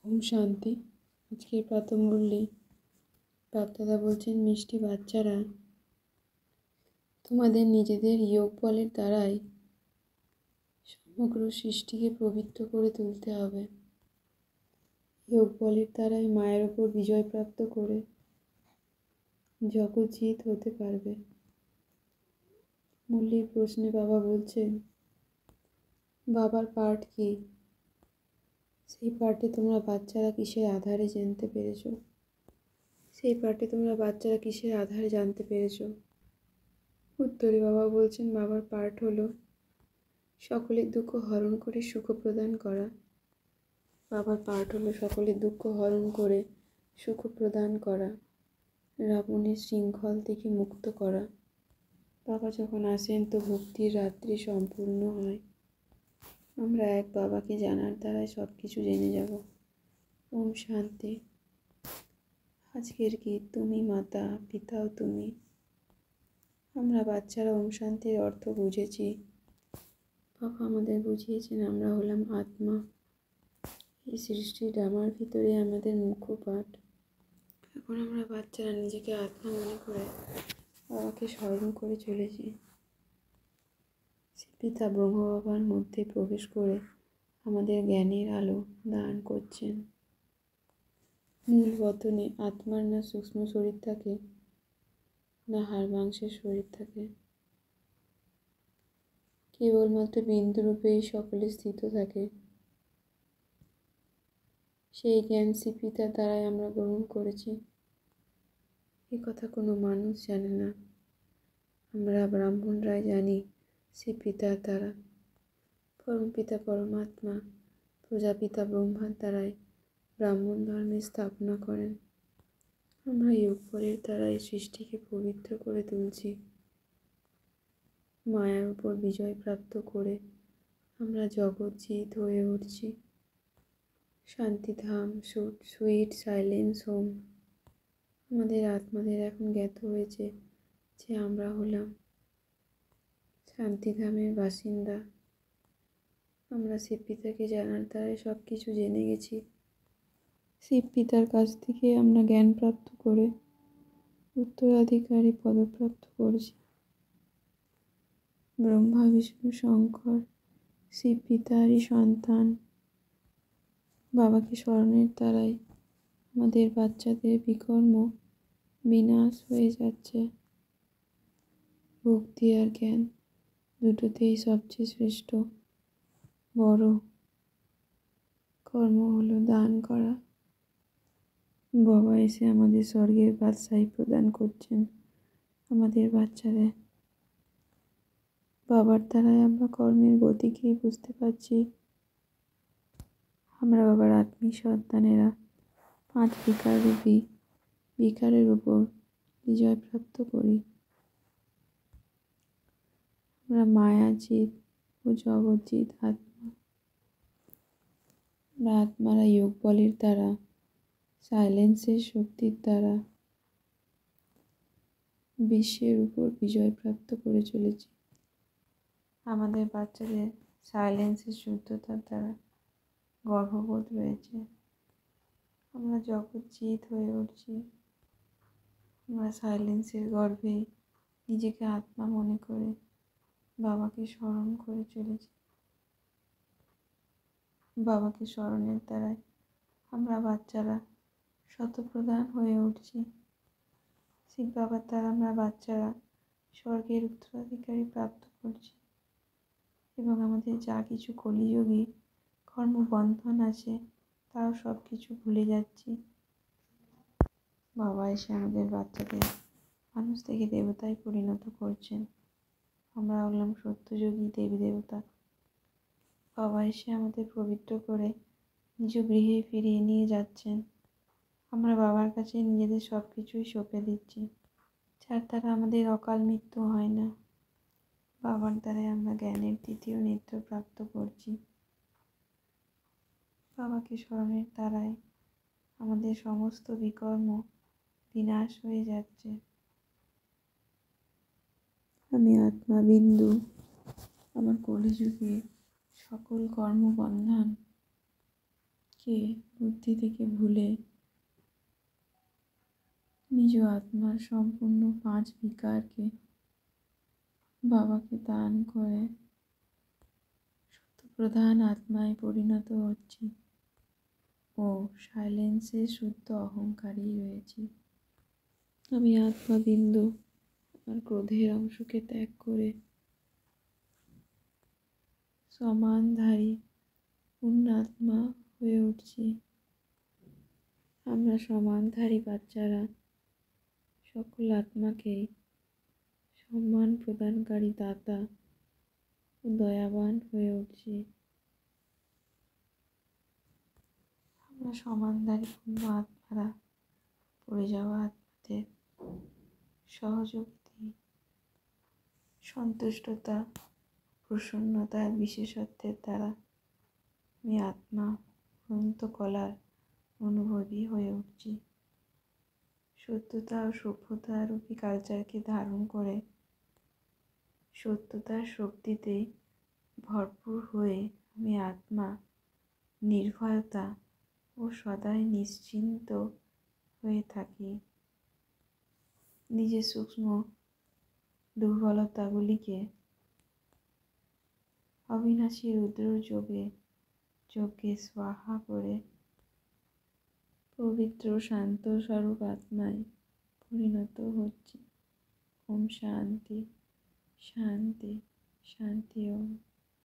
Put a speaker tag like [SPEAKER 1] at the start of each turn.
[SPEAKER 1] ওম শান্তি। আজকের প্রাতঃমুরলি বাপদাদা বলছেন, মিষ্টি বাচ্চারা, তোমাদের নিজেদের যোগ বলের দ্বারাই সমগ্র সৃষ্টিকে পবিত্র করে তুলতে হবে। যোগ বলের দ্বারাই মায়ের ওপর বিজয় প্রাপ্ত করে জগজ্জিৎ হতে পারবে। মুরলির প্রশ্নে বাবা বলছেন, বাবার পার্ট কি? সেই পার্টে তোমরা বাচ্চারা কিসের আধারে জানতে পেরেছ? জানতে পেরেছ? উত্তরে বাবা বলছেন, বাবার পার্ট হলো সকলের দুঃখ হরণ করে সুখ প্রদান করা। রাবণের শৃঙ্খল থেকে মুক্ত করা। বাবা যখন আসেন তো ভক্তির রাত্রি সম্পূর্ণ হয়। আমরা এক বাবাকে জানার দ্বারাই সব কিছু জেনে যাব। ওম শান্তি। আজকের গীত, তুমি মাতা, পিতাও তুমি। আমরা বাচ্চারা ওম শান্তির অর্থ বুঝেছি। বাবা আমাদের বুঝিয়েছেন আমরা হলাম আত্মা। এই সৃষ্টির ড্রামার ভিতরে আমাদের মুখ্য পাঠ। এখন আমরা বাচ্চারা নিজেকে আত্মা মনে করে বাবাকে স্মরণ করে চলেছি। পিতা ব্রহ্ম বাবার মধ্যে প্রবেশ করে আমাদের জ্ঞানের আলো দান করছেন। মূল বতনে আত্মার না সূক্ষ্ম শরীর থাকে, না হাড় মাংসের শরীর থাকে। কেবলমাত্র বিন্দুরূপেই সকলে স্থিত থাকে। সেই জ্ঞান পিতার দ্বারাই আমরা গ্রহণ করেছি। এ কথা কোনো মানুষ জানে না। আমরা ব্রাহ্মণরাই জানি পিতার দ্বারা। পরমপিতা পরমাত্মা প্রজাপিতা ব্রহ্মার দ্বারাই ব্রাহ্মণ ধর্মের স্থাপনা করেন। আমরা যোগ বলের দ্বারা এই সৃষ্টিকে পবিত্র করে তুলছি। মায়ার উপর বিজয় প্রাপ্ত করে আমরা জগজ্জিৎ হয়ে উঠছি। Shantidham, sweet silence home. আমাদের আত্মাদের এখন জ্ঞাত হয়েছে যে আমরা হলাম শান্তিধামের বাসিন্দা। আমরা শিবপিতাকে জানার দ্বারাই সব কিছু জেনে গেছি। শিবপিতার কাছ থেকে আমরা জ্ঞান প্রাপ্ত করে উত্তরাধিকারী পদপ্রাপ্ত করেছি। ব্রহ্মা বিষ্ণু শঙ্কর শিবপিতারই সন্তান। বাবাকে স্মরণের দ্বারাই আমাদের বাচ্চাদের বিকর্ম বিনাশ হয়ে যাচ্ছে। ভক্তি আর জ্ঞান দুটোতেই সবচেয়ে শ্রেষ্ঠ বড় কর্ম হলো দান করা। বাবা এসে আমাদের স্বর্গের বাদশাহী প্রদান করছেন আমাদের বাচ্চাদের। বাবার দ্বারাই আমরা কর্মের গতিকেই বুঝতে পারছি। আমরা বাবার আত্মীয় সন্তানেরা 5 বিকাররূপী বিকারের উপর বিজয় প্রাপ্ত করি। আমরা মায়াজিৎ ও জগজ্জিৎ আত্মা। আমরা আত্মারা যোগ বলের দ্বারা, সাইলেন্সের শক্তির দ্বারা বিশ্বের উপর বিজয় প্রাপ্ত করে চলেছি। আমাদের বাচ্চাদের সাইলেন্সের শুদ্ধতার দ্বারা গর্ববোধ রয়েছে। আমরা জগজ্জিৎ হয়ে উঠছি। আমরা সাইলেন্সের গর্ভেই নিজেকে আত্মা মনে করে বাবাকে স্মরণ করে চলেছি। বাবাকে স্মরণের দ্বারাই আমরা বাচ্চারা শতপ্রধান হয়ে উঠছি। শিব বাবার দ্বারা আমরা বাচ্চারা স্বর্গের উত্তরাধিকারী প্রাপ্ত করছি এবং আমাদের যা কিছু কলিযুগী কর্মবন্ধন আছে তাও সব কিছু ভুলে যাচ্ছি। বাবা এসে আমাদের বাচ্চাদের মানুষ থেকে দেবতায় পরিণত করছেন। আমরা হলাম সত্যযুগী দেবী দেবতা। বাবা এসে আমাদের পবিত্র করে নিজ গৃহে ফিরিয়ে নিয়ে যাচ্ছেন। আমরা বাবার কাছে নিজেদের সব কিছুই সঁপে দিচ্ছি, যার দ্বারা আমাদের অকাল মৃত্যু হয় না। বাবার দ্বারাই আমরা জ্ঞানের 3য় নেত্র প্রাপ্ত করছি। বাবাকে স্মরণের দ্বারাই আমাদের সমস্ত বিকর্ম বিনাশ হয়ে যাচ্ছে। আমি আত্মা বিন্দু। আমার কলিযুগে সকল কর্মবন্ধন কে বুদ্ধি থেকে ভুলে নিজ আত্মার সম্পূর্ণ 5 বিকারকে বাবাকে দান করে প্রধান আত্মায় পরিণত হচ্ছি ও সাইলেন্সে শুদ্ধ অহংকারী রয়েছি। আমি আত্মাবিন্দু আর ক্রোধের অংশকে ত্যাগ করে সমানধারী পূর্ণাত্মা হয়ে উঠছি। আমরা সমানধারী বাচ্চারা সকল আত্মাকেই সম্মান প্রদানকারী দাতা ও দয়াবান হয়ে উঠছি। আমরা সমানধারী পূর্ণ আত্মারা পড়ে যাওয়া আত্মাদের সহযোগিতা, সন্তুষ্টতা, প্রসন্নতার বিশেষত্বের দ্বারা আমি আত্মা অনন্ত কলার অনুভবী হয়ে উঠছি। সত্যতা ও সভ্যতা রূপী কালচারকে ধারণ করে সত্যতার শক্তিতে ভরপুর হয়ে আমি আত্মা নির্ভয়তা ও সদাই নিশ্চিন্ত হয়ে থাকি। নিজের সূক্ষ্ম দুর্বলতাগুলিকে অবিনাশী রুদ্র যোগে স্বাহা করে পবিত্র শান্ত স্বরূপ আত্মায় পরিণত হচ্ছে। ওম শান্তি শান্তি শান্তি ওম।